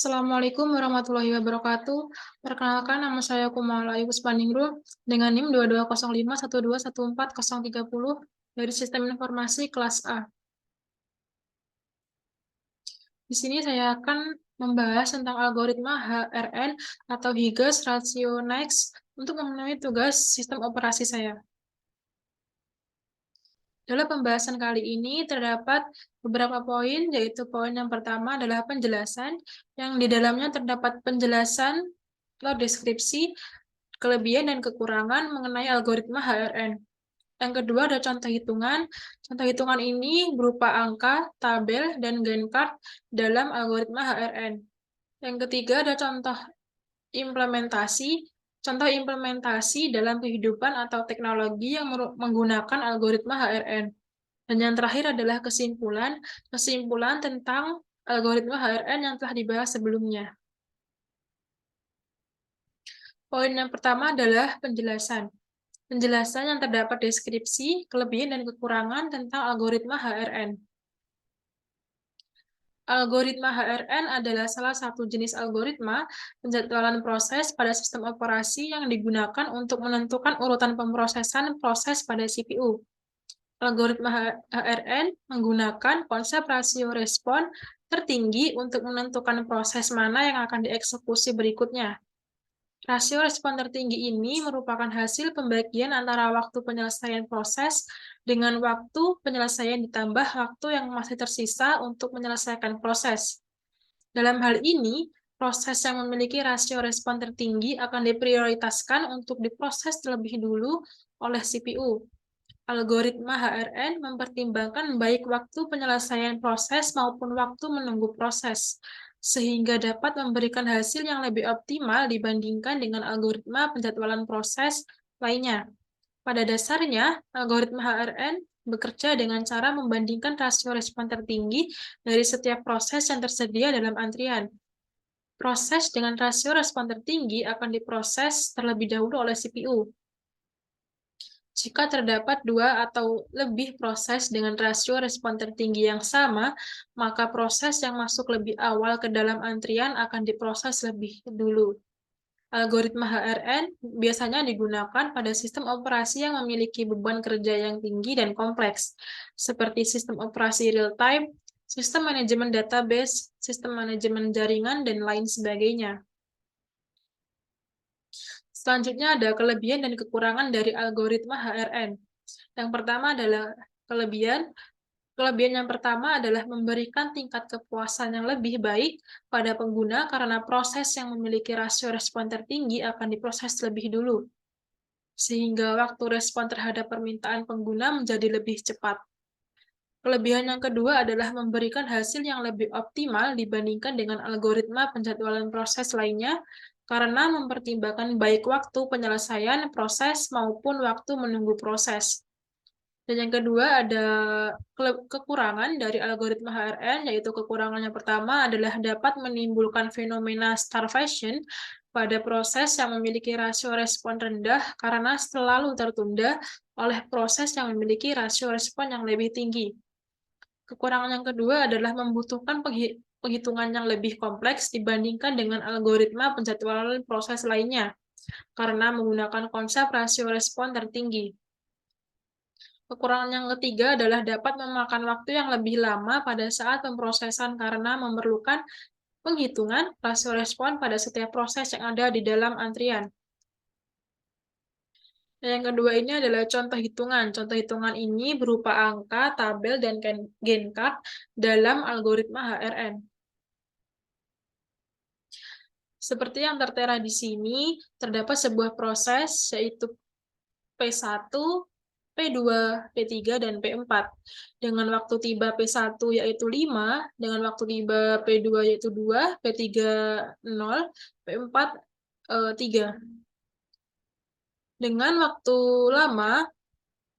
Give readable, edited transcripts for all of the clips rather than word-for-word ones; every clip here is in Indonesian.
Assalamualaikum warahmatullahi wabarakatuh. Perkenalkan, nama saya Kumala Ayu Puspaningrum dengan NIM 220512143030 dari Sistem Informasi kelas A. Di sini saya akan membahas tentang algoritma HRN atau Higgins Rationix untuk memenuhi tugas sistem operasi saya. Dalam pembahasan kali ini terdapat beberapa poin, yaitu poin yang pertama adalah penjelasan, yang di dalamnya terdapat penjelasan atau deskripsi, kelebihan dan kekurangan mengenai algoritma HRN. Yang kedua ada contoh hitungan. Contoh hitungan ini berupa angka, tabel, dan gain chart dalam algoritma HRN. Yang ketiga ada contoh implementasi. Contoh implementasi dalam kehidupan atau teknologi yang menggunakan algoritma HRN. Dan yang terakhir adalah kesimpulan tentang algoritma HRN yang telah dibahas sebelumnya. Poin yang pertama adalah penjelasan. Penjelasan yang terdapat deskripsi, kelebihan, dan kekurangan tentang algoritma HRN. Algoritma HRN adalah salah satu jenis algoritma penjadwalan proses pada sistem operasi yang digunakan untuk menentukan urutan pemrosesan proses pada CPU. Algoritma HRN menggunakan konsep rasio respon tertinggi untuk menentukan proses mana yang akan dieksekusi berikutnya. Rasio respon tertinggi ini merupakan hasil pembagian antara waktu penyelesaian proses dengan waktu penyelesaian ditambah waktu yang masih tersisa untuk menyelesaikan proses. Dalam hal ini, proses yang memiliki rasio respon tertinggi akan diprioritaskan untuk diproses terlebih dulu oleh CPU. Algoritma HRN mempertimbangkan baik waktu penyelesaian proses maupun waktu menunggu proses, sehingga dapat memberikan hasil yang lebih optimal dibandingkan dengan algoritma penjadwalan proses lainnya. Pada dasarnya, algoritma HRN bekerja dengan cara membandingkan rasio respon tertinggi dari setiap proses yang tersedia dalam antrian. Proses dengan rasio respon tertinggi akan diproses terlebih dahulu oleh CPU. Jika terdapat dua atau lebih proses dengan rasio respon tertinggi yang sama, maka proses yang masuk lebih awal ke dalam antrian akan diproses lebih dulu. Algoritma HRN biasanya digunakan pada sistem operasi yang memiliki beban kerja yang tinggi dan kompleks, seperti sistem operasi real-time, sistem manajemen database, sistem manajemen jaringan, dan lain sebagainya. Selanjutnya ada kelebihan dan kekurangan dari algoritma HRN. Yang pertama adalah kelebihan. Kelebihan yang pertama adalah memberikan tingkat kepuasan yang lebih baik pada pengguna karena proses yang memiliki rasio respon tertinggi akan diproses lebih dulu, sehingga waktu respon terhadap permintaan pengguna menjadi lebih cepat. Kelebihan yang kedua adalah memberikan hasil yang lebih optimal dibandingkan dengan algoritma penjadwalan proses lainnya, karena mempertimbangkan baik waktu penyelesaian proses maupun waktu menunggu proses. Dan yang kedua ada kekurangan dari algoritma HRN, yaitu kekurangan yang pertama adalah dapat menimbulkan fenomena starvation pada proses yang memiliki rasio respon rendah karena selalu tertunda oleh proses yang memiliki rasio respon yang lebih tinggi. Kekurangan yang kedua adalah membutuhkan penghitungan yang lebih kompleks dibandingkan dengan algoritma penjadwalan proses lainnya, karena menggunakan konsep rasio respon tertinggi. Kekurangan yang ketiga adalah dapat memakan waktu yang lebih lama pada saat pemrosesan karena memerlukan penghitungan rasio respon pada setiap proses yang ada di dalam antrian. Yang kedua ini adalah contoh hitungan. Contoh hitungan ini berupa angka, tabel, dan gain chart dalam algoritma HRN. Seperti yang tertera di sini, terdapat sebuah proses yaitu P1, P2, P3, dan P4. Dengan waktu tiba P1 yaitu 5, dengan waktu tiba P2 yaitu 2, P3 0, P4 3. Dengan waktu lama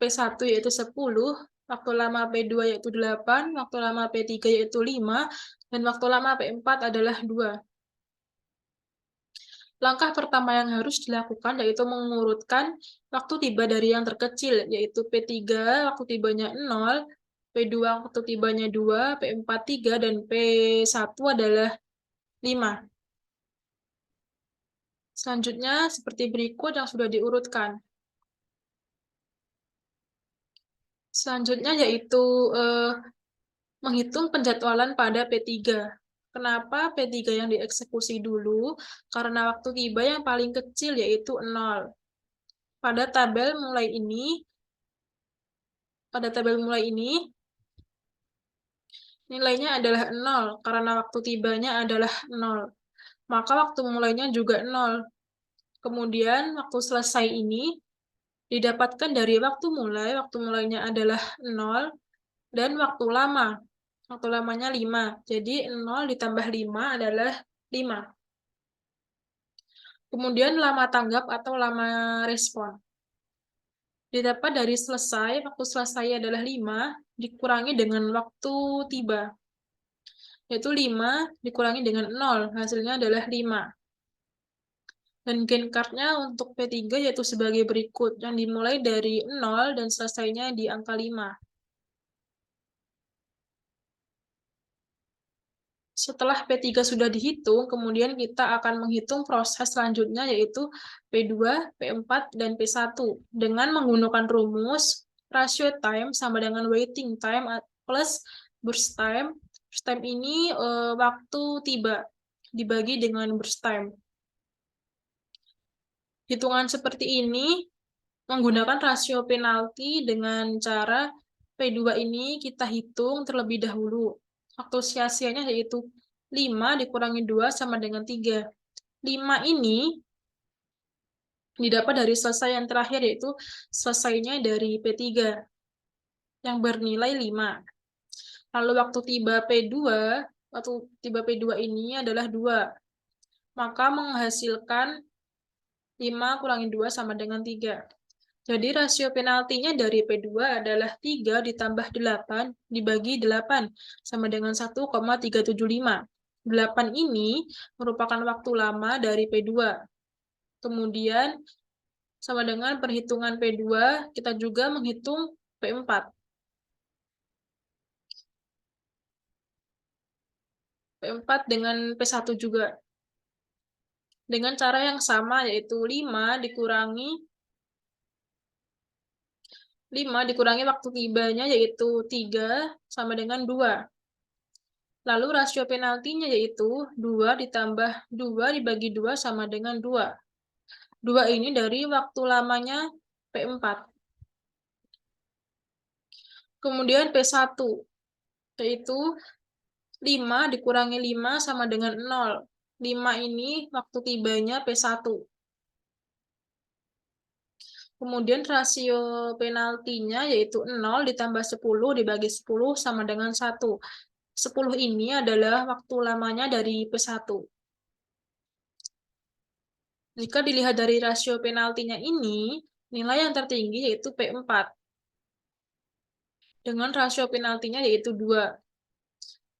P1 yaitu 10, waktu lama P2 yaitu 8, waktu lama P3 yaitu 5, dan waktu lama P4 adalah 2. Langkah pertama yang harus dilakukan yaitu mengurutkan waktu tiba dari yang terkecil, yaitu P3 waktu tibanya 0, P2 waktu tibanya 2, P4 3, dan P1 adalah 5. Selanjutnya seperti berikut yang sudah diurutkan. Selanjutnya yaitu menghitung penjadwalan pada P3. Kenapa P3 yang dieksekusi dulu? Karena waktu tiba yang paling kecil yaitu 0. Pada tabel mulai ini, nilainya adalah 0 karena waktu tibanya adalah 0. Maka waktu mulainya juga 0. Kemudian waktu selesai ini didapatkan dari waktu mulainya adalah 0, dan waktu lama. Waktu lamanya 5. Jadi 0 ditambah 5 adalah 5. Kemudian lama tanggap atau lama respon. Didapat dari selesai, waktu selesai adalah 5, dikurangi dengan waktu tiba. Yaitu 5 dikurangi dengan 0, hasilnya adalah 5. Dan gain card-nya untuk P3 yaitu sebagai berikut, yang dimulai dari 0 dan selesainya di angka 5. Setelah P3 sudah dihitung, kemudian kita akan menghitung proses selanjutnya yaitu P2, P4, dan P1 dengan menggunakan rumus ratio time sama dengan waiting time plus burst time. Burst time ini waktu tiba dibagi dengan burst time. Hitungan seperti ini menggunakan rasio penalti dengan cara P2 ini kita hitung terlebih dahulu. Waktu sia-sianya yaitu 5 dikurangi 2 sama dengan 3. 5 ini didapat dari selesai yang terakhir, yaitu selesainya dari P3 yang bernilai 5. Lalu waktu tiba P2 ini adalah 2. Maka menghasilkan 5 kurangi 2 sama dengan 3. Jadi rasio penaltinya dari P2 adalah 3 ditambah 8 dibagi 8 sama dengan 1,375. 8 ini merupakan waktu lama dari P2. Kemudian sama dengan perhitungan P2, kita juga menghitung P4. P4 dengan P1 juga. Dengan cara yang sama, yaitu 5 dikurangi waktu tibanya, yaitu 3 sama dengan 2. Lalu rasio penaltinya yaitu 2 ditambah 2 dibagi 2 sama dengan 2. 2 ini dari waktu lamanya P4. Kemudian P1, yaitu 5 dikurangi 5 sama dengan 0. 5 ini waktu tibanya P1. Kemudian rasio penaltinya yaitu 0 ditambah 10 dibagi 10 sama dengan 1. 10 ini adalah waktu lamanya dari P1. Jika dilihat dari rasio penaltinya ini, nilai yang tertinggi yaitu P4. Dengan rasio penaltinya yaitu 2.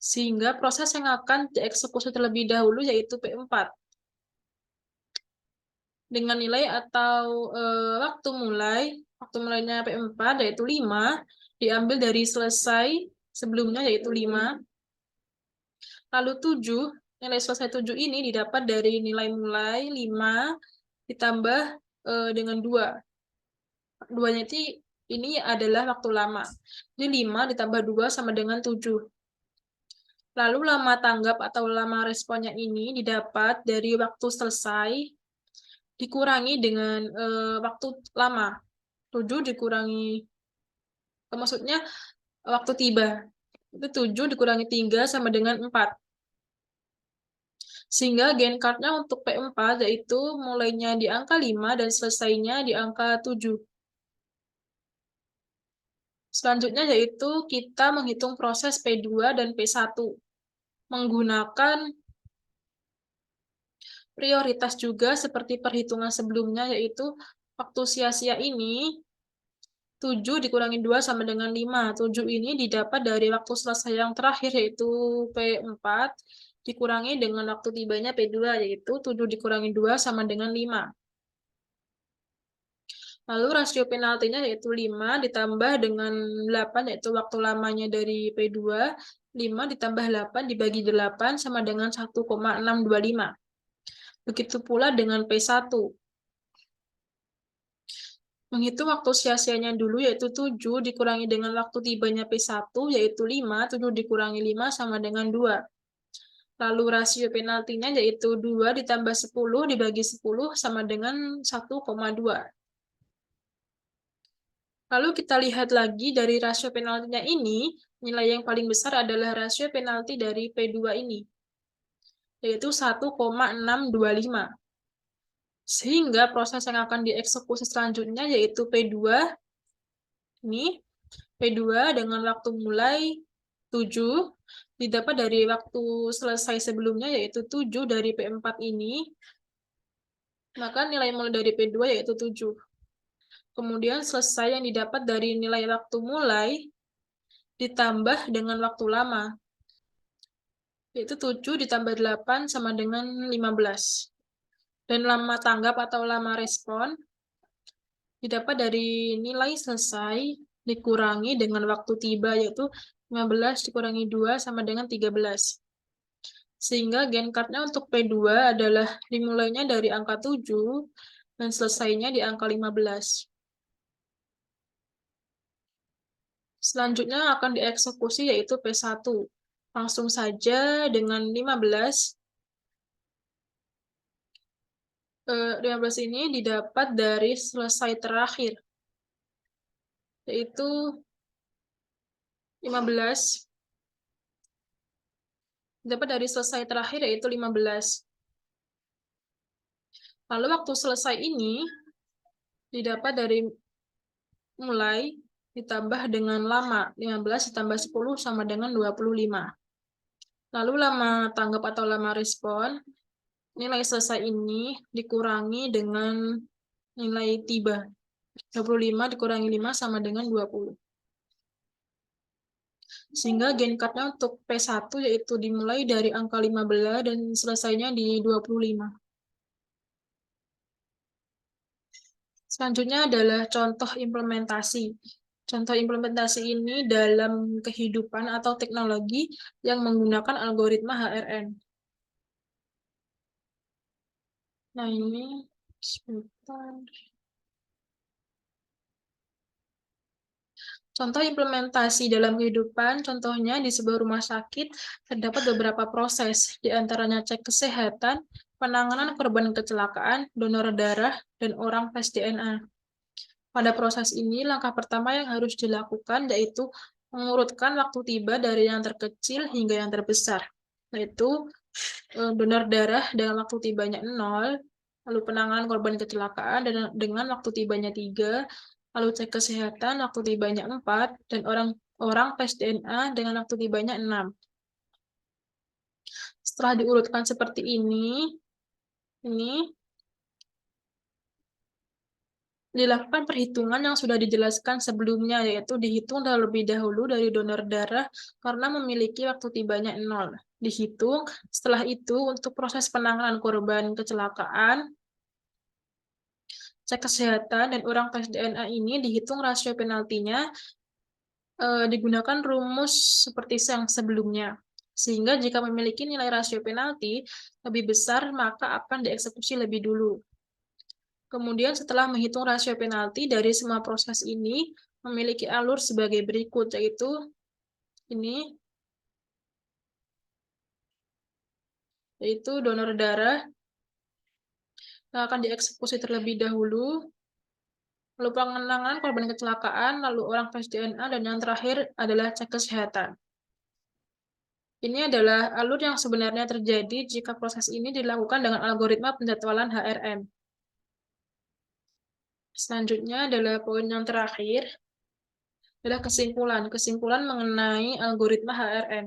Sehingga proses yang akan dieksekusi terlebih dahulu yaitu P4. Dengan nilai atau waktu mulainya P4 yaitu 5, diambil dari selesai sebelumnya yaitu 5. Lalu 7, nilai selesai 7 ini didapat dari nilai mulai 5 ditambah dengan 2. 2-nya ini adalah waktu lama. Jadi 5 ditambah 2 sama dengan 7. Lalu lama tanggap atau lama responnya ini didapat dari waktu selesai dikurangi dengan waktu lama. 7 dikurangi, maksudnya waktu tiba. Itu 7 dikurangi 3 sama dengan 4. Sehingga gain card-nya untuk P4 yaitu mulainya di angka 5 dan selesainya di angka 7. Selanjutnya yaitu kita menghitung proses P2 dan P1 menggunakan prioritas juga seperti perhitungan sebelumnya, yaitu waktu sia-sia ini 7 dikurangi 2 sama dengan 5. 7 ini didapat dari waktu selesai yang terakhir yaitu P4 dikurangi dengan waktu tibanya P2 yaitu 7 dikurangi 2 sama dengan 5. Lalu rasio penaltinya yaitu 5 ditambah dengan 8, yaitu waktu lamanya dari P2. 5 ditambah 8 dibagi 8 sama dengan 1,625. Begitu pula dengan P1. Menghitung waktu sia-sianya dulu yaitu 7 dikurangi dengan waktu tibanya P1 yaitu 5, 7 dikurangi 5 sama dengan 2. Lalu rasio penaltinya yaitu 2 ditambah 10 dibagi 10 sama dengan 1,2. Lalu kita lihat lagi dari rasio penaltinya ini, nilai yang paling besar adalah rasio penalti dari P2 ini, yaitu 1,625. Sehingga proses yang akan dieksekusi selanjutnya yaitu P2 ini, P2 dengan waktu mulai 7 didapat dari waktu selesai sebelumnya yaitu 7 dari P4 ini, maka nilai mulai dari P2 yaitu 7. Kemudian selesai yang didapat dari nilai waktu mulai ditambah dengan waktu lama, yaitu 7 ditambah 8 sama dengan 15. Dan lama tanggap atau lama respon didapat dari nilai selesai dikurangi dengan waktu tiba, yaitu 15 dikurangi 2 sama dengan 13. Sehingga gen card-nya untuk P2 adalah dimulainya dari angka 7 dan selesainya di angka 15. Selanjutnya akan dieksekusi yaitu P1. Langsung saja dengan 15 ini didapat dari selesai terakhir, yaitu 15. Dapat dari selesai terakhir yaitu 15. Lalu waktu selesai ini didapat dari mulai ditambah dengan lama. 15 ditambah 10 sama dengan 25. Lalu lama tanggap atau lama respon, nilai selesai ini dikurangi dengan nilai tiba. 25 dikurangi 5 sama dengan 20. Sehingga gen card-nya untuk P1 yaitu dimulai dari angka 15 dan selesainya di 25. Selanjutnya adalah contoh implementasi. Contoh implementasi ini dalam kehidupan atau teknologi yang menggunakan algoritma HRN. Nah, ini sebentar. Contoh implementasi dalam kehidupan, contohnya di sebuah rumah sakit terdapat beberapa proses, di antaranya cek kesehatan, penanganan korban kecelakaan, donor darah, dan orang tes DNA. Pada proses ini, langkah pertama yang harus dilakukan yaitu mengurutkan waktu tiba dari yang terkecil hingga yang terbesar, yaitu donor darah dengan waktu tibanya 0, lalu penanganan korban kecelakaan dengan waktu tibanya 3, lalu cek kesehatan waktu tibanya 4, dan orang tes DNA dengan waktu tibanya 6. Setelah diurutkan seperti ini dilakukan perhitungan yang sudah dijelaskan sebelumnya, yaitu dihitung terlebih dahulu dari donor darah karena memiliki waktu tibanya 0. Dihitung, setelah itu untuk proses penanganan korban kecelakaan, cek kesehatan, dan orang tes DNA ini dihitung rasio penaltinya digunakan rumus seperti yang sebelumnya. Sehingga jika memiliki nilai rasio penalti lebih besar, maka akan dieksekusi lebih dulu. Kemudian setelah menghitung rasio penalti dari semua proses ini memiliki alur sebagai berikut, yaitu ini, yaitu donor darah yang akan dieksekusi terlebih dahulu, lalu penanganan korban kecelakaan, lalu orang tes DNA, dan yang terakhir adalah cek kesehatan. Ini adalah alur yang sebenarnya terjadi jika proses ini dilakukan dengan algoritma penjadwalan HRN. Selanjutnya adalah poin yang terakhir, adalah kesimpulan mengenai algoritma HRN.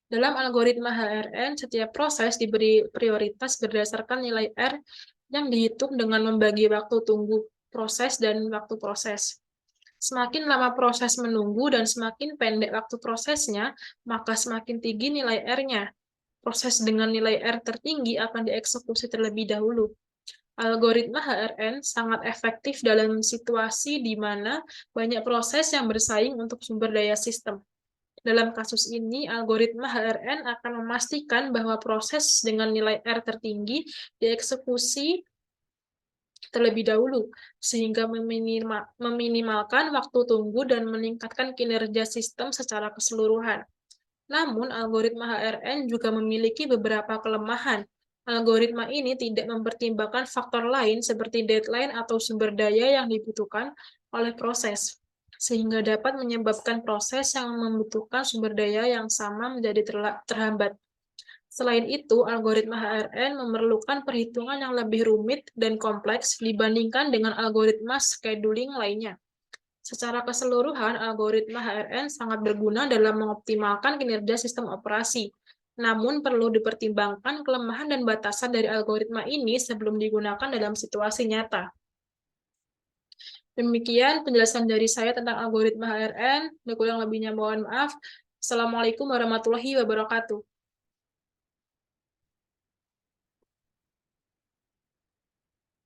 Dalam algoritma HRN, setiap proses diberi prioritas berdasarkan nilai R yang dihitung dengan membagi waktu tunggu proses dan waktu proses. Semakin lama proses menunggu dan semakin pendek waktu prosesnya, maka semakin tinggi nilai R-nya. Proses dengan nilai R tertinggi akan dieksekusi terlebih dahulu. Algoritma HRN sangat efektif dalam situasi di mana banyak proses yang bersaing untuk sumber daya sistem. Dalam kasus ini, algoritma HRN akan memastikan bahwa proses dengan nilai R tertinggi dieksekusi terlebih dahulu, sehingga meminimalkan waktu tunggu dan meningkatkan kinerja sistem secara keseluruhan. Namun, algoritma HRN juga memiliki beberapa kelemahan. Algoritma ini tidak mempertimbangkan faktor lain seperti deadline atau sumber daya yang dibutuhkan oleh proses, sehingga dapat menyebabkan proses yang membutuhkan sumber daya yang sama menjadi terhambat. Selain itu, algoritma HRN memerlukan perhitungan yang lebih rumit dan kompleks dibandingkan dengan algoritma scheduling lainnya. Secara keseluruhan, algoritma HRN sangat berguna dalam mengoptimalkan kinerja sistem operasi. Namun, perlu dipertimbangkan kelemahan dan batasan dari algoritma ini sebelum digunakan dalam situasi nyata. Demikian penjelasan dari saya tentang algoritma HRN. Kurang lebihnya mohon maaf. Assalamualaikum warahmatullahi wabarakatuh.